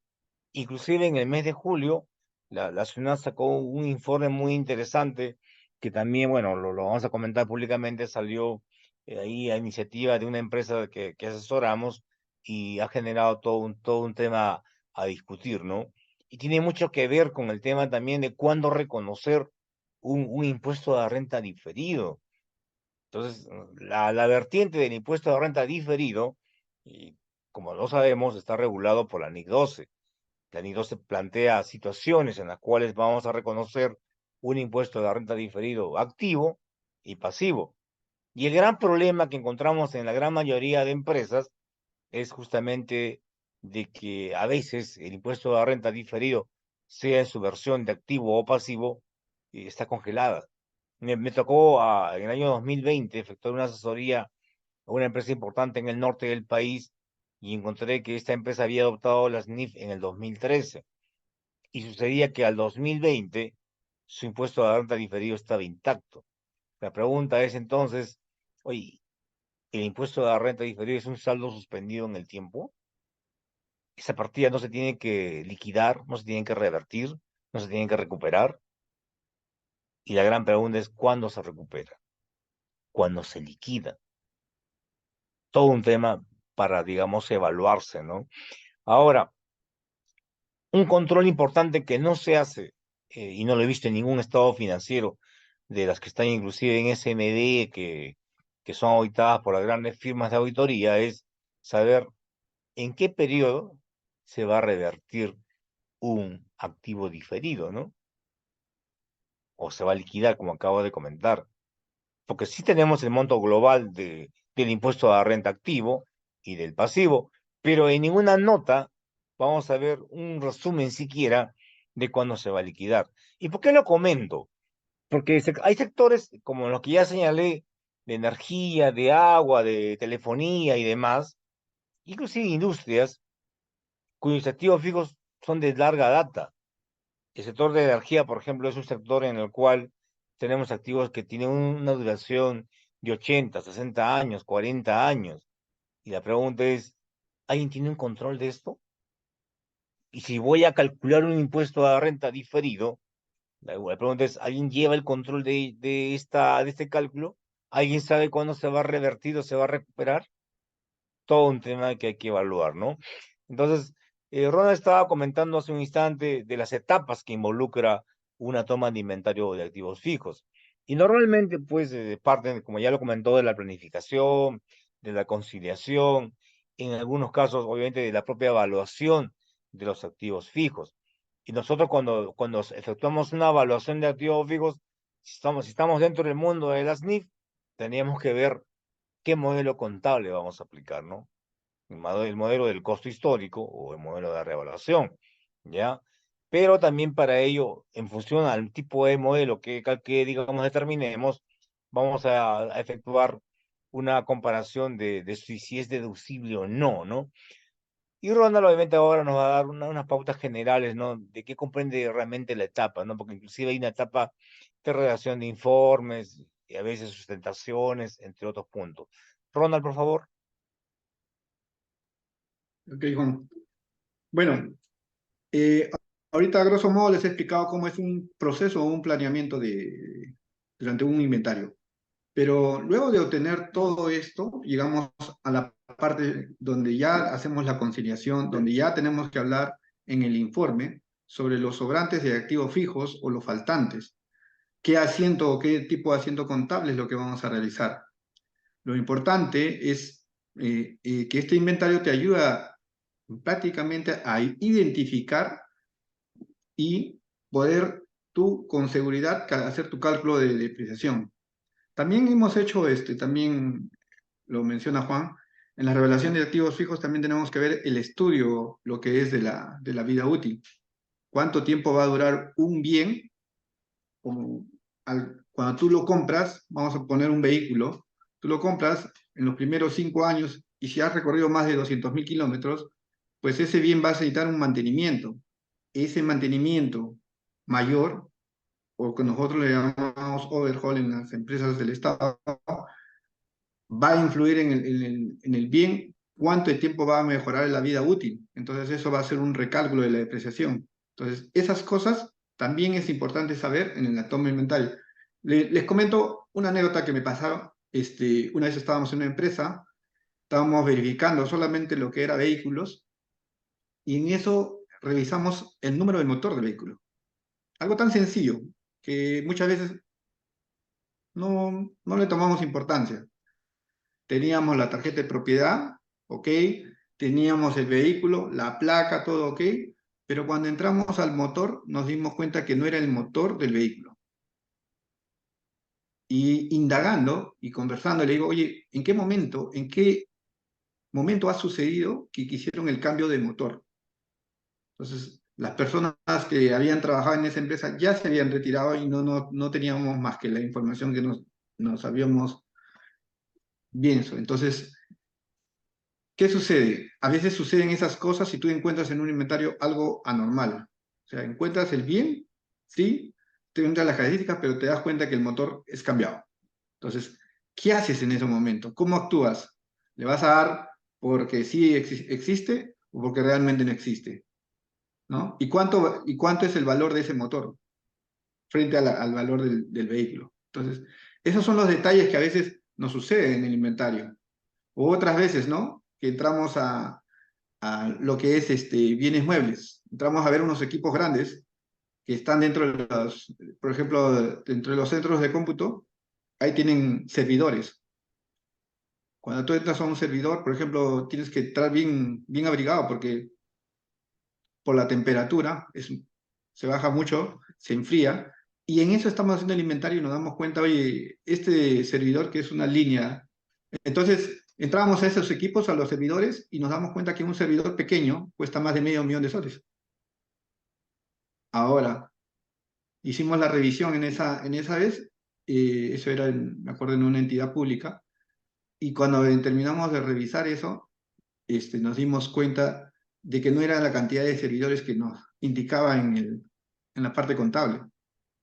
Inclusive en el mes de julio, la SUNAT sacó un informe muy interesante que también, bueno, lo vamos a comentar públicamente, salió ahí a iniciativa de una empresa que asesoramos y ha generado todo un tema a discutir, ¿no? Y tiene mucho que ver con el tema también de cuándo reconocer un impuesto de renta diferido. Entonces, la vertiente del impuesto de renta diferido, y como lo sabemos, está regulado por la NIC 12. La NIC 12 plantea situaciones en las cuales vamos a reconocer un impuesto de renta diferido activo y pasivo. Y el gran problema que encontramos en la gran mayoría de empresas es justamente de que a veces el impuesto de renta diferido, sea en su versión de activo o pasivo, está congelada. Me tocó en el año 2020 efectuar una asesoría a una empresa importante en el norte del país y encontré que esta empresa había adoptado las NIF en el 2013 y sucedía que al 2020 su impuesto de renta diferido estaba intacto. La pregunta es entonces, oye, ¿el impuesto de renta diferido es un saldo suspendido en el tiempo? Esa partida no se tiene que liquidar, no se tiene que revertir, no se tiene que recuperar. Y la gran pregunta es, ¿cuándo se recupera? ¿Cuándo se liquida? Todo un tema para, digamos, evaluarse, ¿no? Ahora, un control importante que no se hace, y no lo he visto en ningún estado financiero, de las que están inclusive en SMD, que son auditadas por las grandes firmas de auditoría, es saber en qué periodo se va a revertir un activo diferido, ¿no? O se va a liquidar, como acabo de comentar. Porque sí tenemos el monto global del impuesto a la renta activo y del pasivo, pero en ninguna nota vamos a ver un resumen siquiera de cuándo se va a liquidar. ¿Y por qué lo comento? Porque hay sectores como los que ya señalé, de energía, de agua, de telefonía y demás, inclusive industrias, cuyos activos fijos son de larga data. El sector de energía, por ejemplo, es un sector en el cual tenemos activos que tienen una duración de 80, 60 años, 40 años. Y la pregunta es, ¿alguien tiene un control de esto? Y si voy a calcular un impuesto a renta diferido, la pregunta es, ¿alguien lleva el control de este cálculo? ¿Alguien sabe cuándo se va a revertir o se va a recuperar? Todo un tema que hay que evaluar, ¿no? Entonces, Ronald estaba comentando hace un instante de las etapas que involucra una toma de inventario de activos fijos. Y normalmente, pues, parten, como ya lo comentó, de la planificación, de la conciliación, en algunos casos, obviamente, de la propia evaluación de los activos fijos. Y nosotros cuando efectuamos una evaluación de activos fijos, si estamos dentro del mundo de las NIF, teníamos que ver qué modelo contable vamos a aplicar, ¿no? El modelo del costo histórico o el modelo de revaluación, ¿ya? Pero también para ello, en función al tipo de modelo que digamos, determinemos, vamos a efectuar una comparación de si es deducible o no, ¿no? Y Ronald obviamente ahora nos va a dar unas pautas generales, ¿no? De qué comprende realmente la etapa, ¿no? Porque inclusive hay una etapa de redacción de informes, y a veces sustentaciones, entre otros puntos. Ronald, por favor. Ok, Juan. Bueno, eh, ahorita a grosso modo les he explicado cómo es un proceso o un planeamiento durante un inventario. Pero luego de obtener todo esto, llegamos a la parte donde ya hacemos la conciliación, donde ya tenemos que hablar en el informe sobre los sobrantes de activos fijos o los faltantes. ¿Qué asiento o qué tipo de asiento contable es lo que vamos a realizar? Lo importante es que este inventario te ayuda prácticamente a identificar y poder tú con seguridad hacer tu cálculo de depreciación. También hemos hecho también lo menciona Juan, en la revelación de activos fijos también tenemos que ver el estudio, lo que es de la vida útil. ¿Cuánto tiempo va a durar un bien? Como cuando tú lo compras, vamos a poner un vehículo, tú lo compras en los primeros 5 años y si has recorrido más de 200.000 kilómetros, pues ese bien va a necesitar un mantenimiento. Ese mantenimiento mayor, o que nosotros le llamamos overhaul en las empresas del Estado, va a influir en el bien, cuánto de tiempo va a mejorar la vida útil. Entonces eso va a ser un recálculo de la depreciación. Entonces esas cosas también es importante saber en la toma de inventario. Les comento una anécdota que me pasaron. Una vez estábamos en una empresa, estábamos verificando solamente lo que era vehículos y en eso revisamos el número del motor del vehículo. Algo tan sencillo que muchas veces no le tomamos importancia. Teníamos la tarjeta de propiedad, ok, teníamos el vehículo, la placa, todo ok, pero cuando entramos al motor nos dimos cuenta que no era el motor del vehículo. Y indagando y conversando, le digo, oye, ¿en qué momento ha sucedido que hicieron el cambio de motor? Entonces, las personas que habían trabajado en esa empresa ya se habían retirado y no teníamos más que la información que nos habíamos visto. Entonces, ¿qué sucede? A veces suceden esas cosas si tú encuentras en un inventario algo anormal. O sea, encuentras el bien, sí, te encuentras las características, pero te das cuenta que el motor es cambiado. Entonces, ¿qué haces en ese momento? ¿Cómo actúas? ¿Le vas a dar porque sí existe o porque realmente no existe? ¿No? ¿Y cuánto es el valor de ese motor frente al valor del vehículo? Entonces, esos son los detalles que a veces nos suceden en el inventario. O otras veces, ¿no? Que entramos a lo que es bienes muebles. Entramos a ver unos equipos grandes que están dentro de por ejemplo, dentro de los centros de cómputo, ahí tienen servidores. Cuando tú entras a un servidor, por ejemplo, tienes que estar bien, bien abrigado porque por la temperatura se baja mucho, se enfría, y en eso estamos haciendo el inventario y nos damos cuenta, oye, este servidor que es una línea. Entonces, entramos a esos equipos, a los servidores, y nos damos cuenta que un servidor pequeño cuesta más de $500,000. Ahora, hicimos la revisión en esa vez, eso era, me acuerdo, en una entidad pública, y cuando terminamos de revisar eso, nos dimos cuenta de que no era la cantidad de servidores que nos indicaba en la parte contable.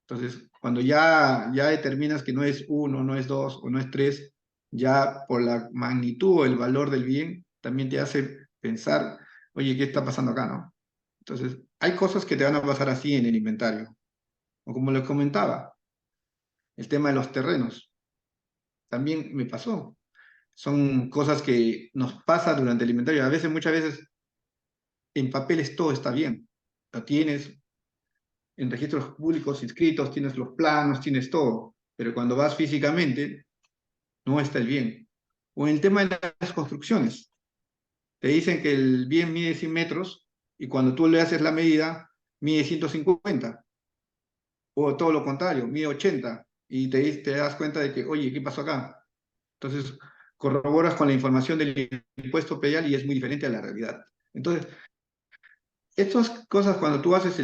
Entonces, cuando ya determinas que no es uno, no es dos o no es tres, ya por la magnitud o el valor del bien, también te hace pensar, oye, ¿qué está pasando acá, no? Entonces, hay cosas que te van a pasar así en el inventario. O como les comentaba, el tema de los terrenos. También me pasó. Son cosas que nos pasa durante el inventario. A veces, muchas veces, en papeles todo está bien. Lo tienes en registros públicos inscritos, tienes los planos, tienes todo. Pero cuando vas físicamente, no está el bien. O en el tema de las construcciones. Te dicen que el bien mide 100 metros y cuando tú le haces la medida, mide 150. O todo lo contrario, mide 80. Y te das cuenta de que, oye, ¿qué pasó acá? Entonces, corroboras con la información del impuesto predial y es muy diferente a la realidad. Entonces, estas cosas cuando tú haces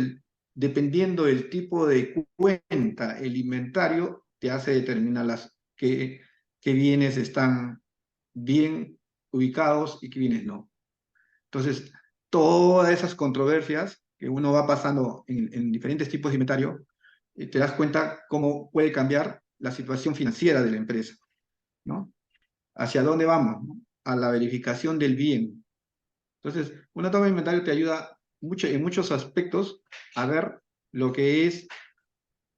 dependiendo del tipo de cuenta, el inventario te hace determinar qué bienes están bien ubicados y qué bienes no. Entonces, todas esas controversias que uno va pasando en diferentes tipos de inventario, te das cuenta cómo puede cambiar la situación financiera de la empresa, ¿no? ¿Hacia dónde vamos? ¿No? A la verificación del bien. Entonces, una toma de inventario te ayuda mucho, en muchos aspectos a ver lo que es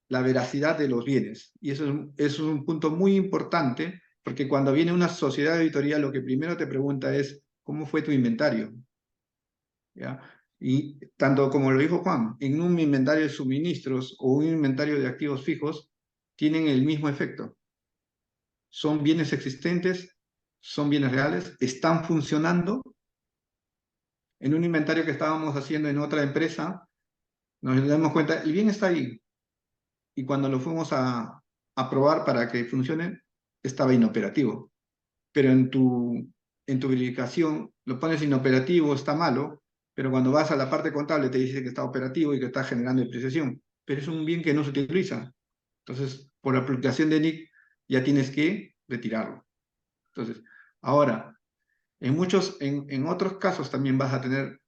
la veracidad de los bienes. Y eso es un punto muy importante, porque cuando viene una sociedad de auditoría, lo que primero te pregunta es, ¿cómo fue tu inventario? ¿Ya? Y tanto como lo dijo Juan, en un inventario de suministros o un inventario de activos fijos, tienen el mismo efecto. Son bienes existentes, son bienes reales, están funcionando. En un inventario que estábamos haciendo en otra empresa, nos damos cuenta, el bien está ahí. Y cuando lo fuimos a probar para que funcione, estaba inoperativo. Pero en tu verificación lo pones inoperativo, está malo, pero cuando vas a la parte contable te dice que está operativo y que está generando depreciación. Pero es un bien que no se utiliza. Entonces, por aplicación de NIC, ya tienes que retirarlo. Entonces, ahora, en otros casos también vas a tener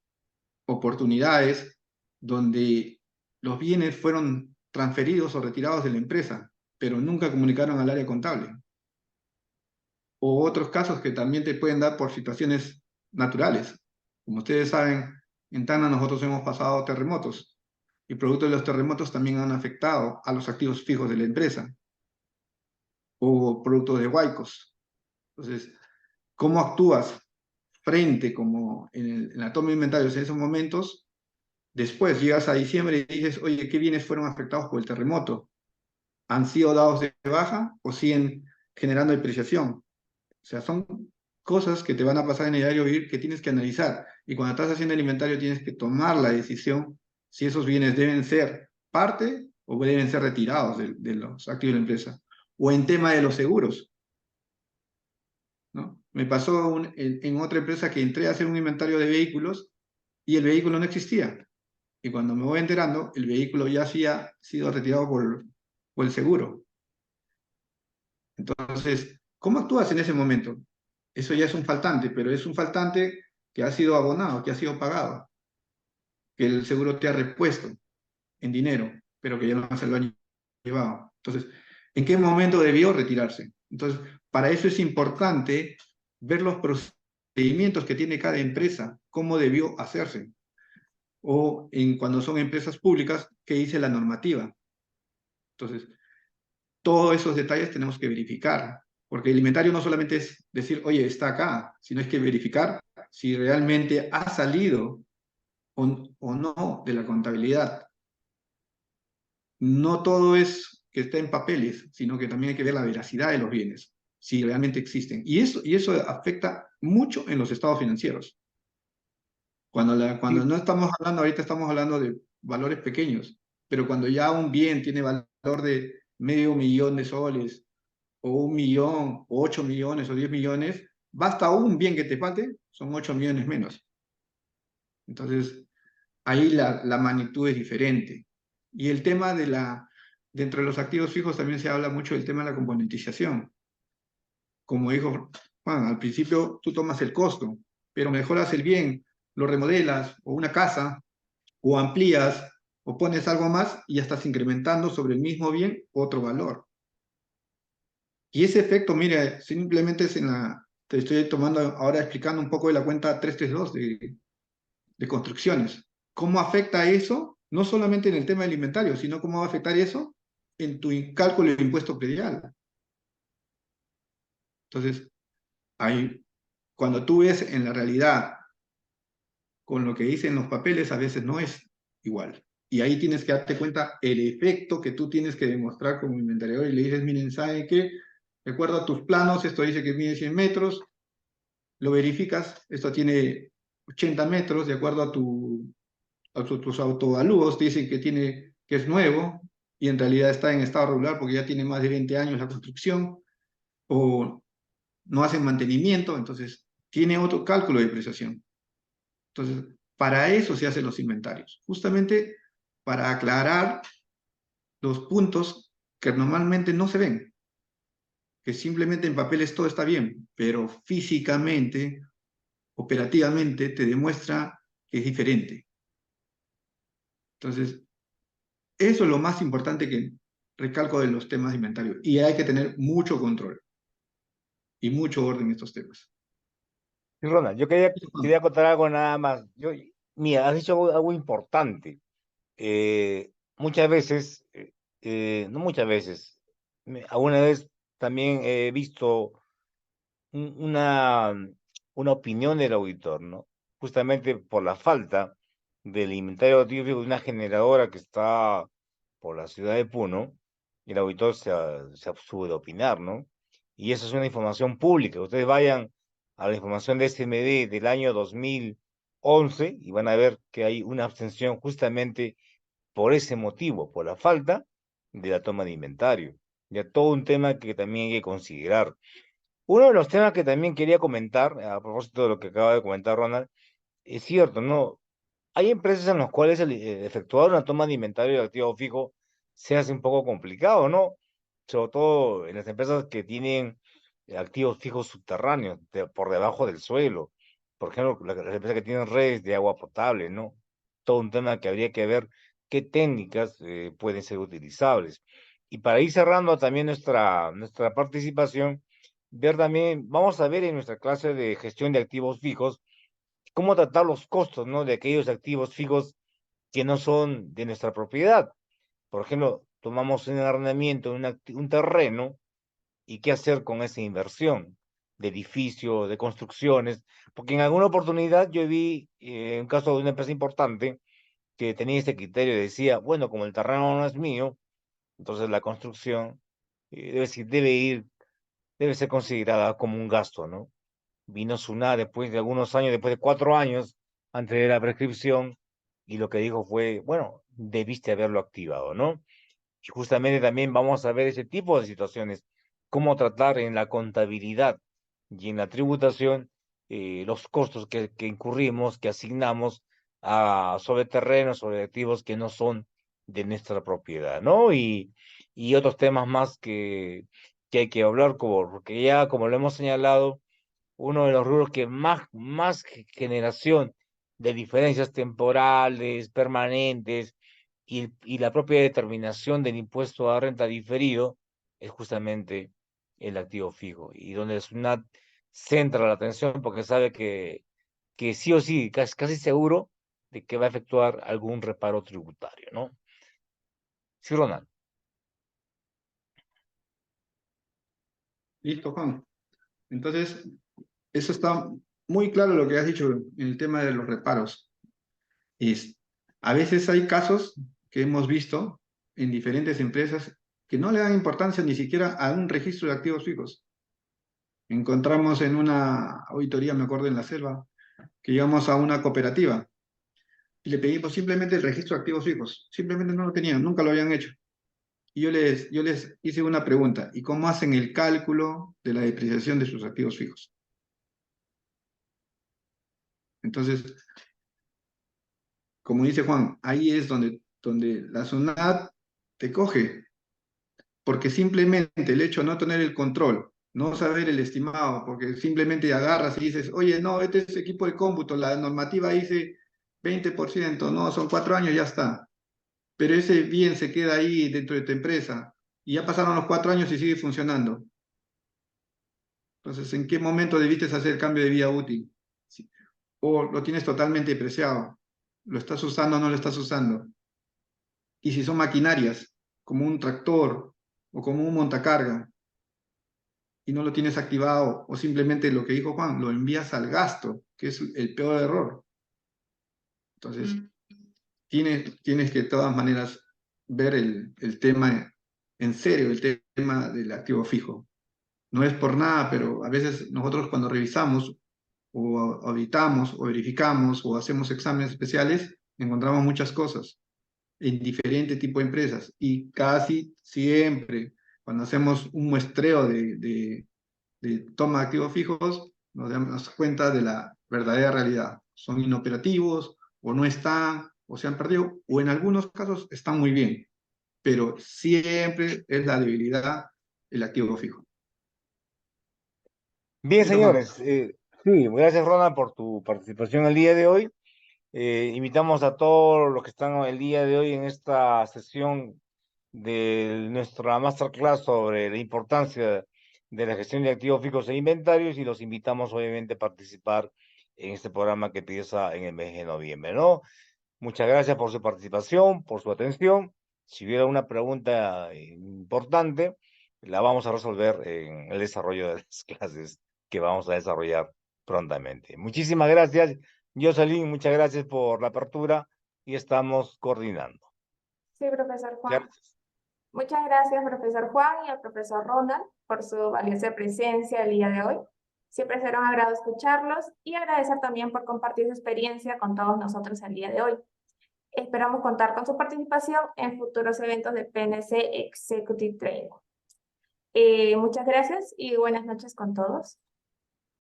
oportunidades donde los bienes fueron transferidos o retirados de la empresa, pero nunca comunicaron al área contable. O otros casos que también te pueden dar por situaciones naturales. Como ustedes saben, en Tacna nosotros hemos pasado terremotos y producto de los terremotos también han afectado a los activos fijos de la empresa o producto de huaicos. Entonces, ¿cómo actúas frente como en la toma de inventarios en esos momentos? Después llegas a diciembre y dices, oye, ¿qué bienes fueron afectados por el terremoto? ¿Han sido dados de baja o siguen generando depreciación? O sea, son cosas que te van a pasar en el diario vivir que tienes que analizar. Y cuando estás haciendo el inventario tienes que tomar la decisión si esos bienes deben ser parte o deben ser retirados de los activos de la empresa. O en tema de los seguros, ¿no? Me pasó en otra empresa que entré a hacer un inventario de vehículos y el vehículo no existía. Y cuando me voy enterando, el vehículo ya había sido retirado por el seguro. Entonces, ¿cómo actúas en ese momento? Eso ya es un faltante, pero es un faltante que ha sido abonado, que ha sido pagado, que el seguro te ha repuesto en dinero, pero que ya no se lo han llevado. Entonces, ¿en qué momento debió retirarse? Entonces, para eso es importante ver los procedimientos que tiene cada empresa, cómo debió hacerse. O cuando son empresas públicas, ¿qué dice la normativa? Entonces, todos esos detalles tenemos que verificar, porque el inventario no solamente es decir, oye, está acá, sino es que verificar si realmente ha salido o no de la contabilidad. No todo es que esté en papeles, sino que también hay que ver la veracidad de los bienes, si realmente existen. Y eso afecta mucho en los estados financieros. Cuando Sí, no estamos hablando, ahorita estamos hablando de valores pequeños, pero cuando ya un bien tiene valor de $500,000 o 1 millón, o 8 millones, o 10 millones, basta un bien que te falte, son 8 millones menos. Entonces, ahí la magnitud es diferente. Y el tema dentro de los activos fijos también se habla mucho del tema de la componentización. Como dijo Juan, al principio tú tomas el costo, pero mejoras el bien, lo remodelas, o una casa, o amplías, o pones algo más y ya estás incrementando sobre el mismo bien otro valor. Y ese efecto, mire, simplemente te estoy tomando ahora explicando un poco de la cuenta 332 de construcciones. ¿cómo afecta eso? No solamente en el tema del inventario, sino cómo va a afectar eso en tu cálculo de impuesto predial. Entonces, ahí, cuando tú ves en la realidad con lo que dicen los papeles, a veces no es igual. Y ahí tienes que darte cuenta el efecto que tú tienes que demostrar como inventariador y le dices, miren, ¿sabe qué? De acuerdo a tus planos, esto dice que mide 100 metros, lo verificas, esto tiene 80 metros, de acuerdo a tus autoavalúos, te dicen que es nuevo y en realidad está en estado regular porque ya tiene más de 20 años la construcción, o no hacen mantenimiento, entonces tiene otro cálculo de depreciación. Entonces, para eso se hacen los inventarios, justamente para aclarar los puntos que normalmente no se ven, que simplemente en papeles todo está bien, pero físicamente, operativamente, te demuestra que es diferente. Entonces, eso es lo más importante que recalco de los temas de inventario. Y hay que tener mucho control y mucho orden en estos temas. Sí, Ronald, yo quería contar algo nada más. Mira, has dicho algo importante. Muchas veces, no muchas veces, alguna vez también he visto una, una opinión del auditor, ¿no? Justamente por la falta del inventario típico de una generadora que está por la ciudad de Puno, y el auditor se abstuvo de opinar, ¿no? Y eso es una información pública. Ustedes vayan a la información de SMD del año 2011 y van a ver que hay una abstención justamente por ese motivo, por la falta de la toma de inventario. Ya todo un tema que también hay que considerar. Uno de los temas que también quería comentar, a propósito de lo que acaba de comentar Ronald, es cierto, ¿no? Hay empresas en las cuales efectuar una toma de inventario de activo fijo se hace un poco complicado, ¿no? Sobre todo en las empresas que tienen activos fijos subterráneos, por debajo del suelo. Por ejemplo, las empresas que tienen redes de agua potable, ¿no? Todo un tema que habría que ver qué técnicas pueden ser utilizables. Y para ir cerrando también nuestra participación, ver también, vamos a ver en nuestra clase de gestión de activos fijos, cómo tratar los costos, ¿no? De aquellos activos fijos que no son de nuestra propiedad. Por ejemplo, tomamos un arrendamiento, un terreno, y qué hacer con esa inversión de edificios, de construcciones, porque en alguna oportunidad yo vi un caso de una empresa importante que tenía este criterio, decía, bueno, como el terreno no es mío, entonces la construcción debe ser considerada como un gasto, ¿no? Vino SUNAT después de algunos años, después de 4 años antes de la prescripción, y lo que dijo fue, bueno, debiste haberlo activado, ¿no? Y justamente también vamos a ver ese tipo de situaciones, cómo tratar en la contabilidad y en la tributación los costos que incurrimos, que asignamos sobre terrenos, sobre activos que no son de nuestra propiedad, ¿no? Y otros temas más que hay que hablar, porque ya, como lo hemos señalado, uno de los rubros que más generación de diferencias temporales, permanentes y la propia determinación del impuesto a renta diferido es justamente el activo fijo y donde el SUNAT centra la atención porque sabe que sí o sí, casi seguro de que va a efectuar algún reparo tributario, ¿no? Sí, Ronald. Listo, Juan. Entonces, eso está muy claro lo que has dicho en el tema de los reparos. Es, a veces hay casos que hemos visto en diferentes empresas que no le dan importancia ni siquiera a un registro de activos fijos. Encontramos en una auditoría, me acuerdo en la selva, que íbamos a una cooperativa y le pedimos simplemente el registro de activos fijos. Simplemente no lo tenían, nunca lo habían hecho. Y yo les hice una pregunta, ¿y cómo hacen el cálculo de la depreciación de sus activos fijos? Entonces, como dice Juan, ahí es donde la SUNAT te coge, porque simplemente el hecho de no tener el control, no saber el estimado, porque simplemente agarras y dices, oye, no, este es equipo de cómputo, la normativa dice 20%, no, son 4 años, ya está. Pero ese bien se queda ahí dentro de tu empresa y ya pasaron los 4 años y sigue funcionando. Entonces, ¿en qué momento debiste hacer el cambio de vida útil? Sí. O lo tienes totalmente depreciado. ¿Lo estás usando o no lo estás usando? Y si son maquinarias, como un tractor o como un montacarga, y no lo tienes activado, o simplemente lo que dijo Juan, lo envías al gasto, que es el peor error. Entonces, tienes que de todas maneras ver el tema en serio, el tema del activo fijo. No es por nada, pero a veces nosotros cuando revisamos o auditamos o verificamos o hacemos exámenes especiales, encontramos muchas cosas en diferentes tipos de empresas y casi siempre cuando hacemos un muestreo de toma de activos fijos, nos damos cuenta de la verdadera realidad. Son inoperativos o no están o se han perdido o en algunos casos están muy bien, pero siempre es la debilidad el activo fijo. Bien, Listo, Juan. señores. Sí, gracias, Ronald, por tu participación el día de hoy. Invitamos a todos los que están el día de hoy en esta sesión de nuestra masterclass sobre la importancia de la gestión de activos fijos e inventarios y los invitamos obviamente a participar en este programa que empieza en el mes de noviembre, ¿no? Muchas gracias por su participación, por su atención. Si hubiera una pregunta importante, la vamos a resolver en el desarrollo de las clases que vamos a desarrollar prontamente. Muchísimas gracias, Jocelyn, muchas gracias por la apertura y estamos coordinando. Sí, profesor Juan. Gracias. Muchas gracias, profesor Juan y al profesor Ronald, por su valiosa presencia el día de hoy. Siempre será un agrado escucharlos y agradecer también por compartir su experiencia con todos nosotros el día de hoy. Esperamos contar con su participación en futuros eventos de PNC Executive Training. Muchas gracias y buenas noches con todos.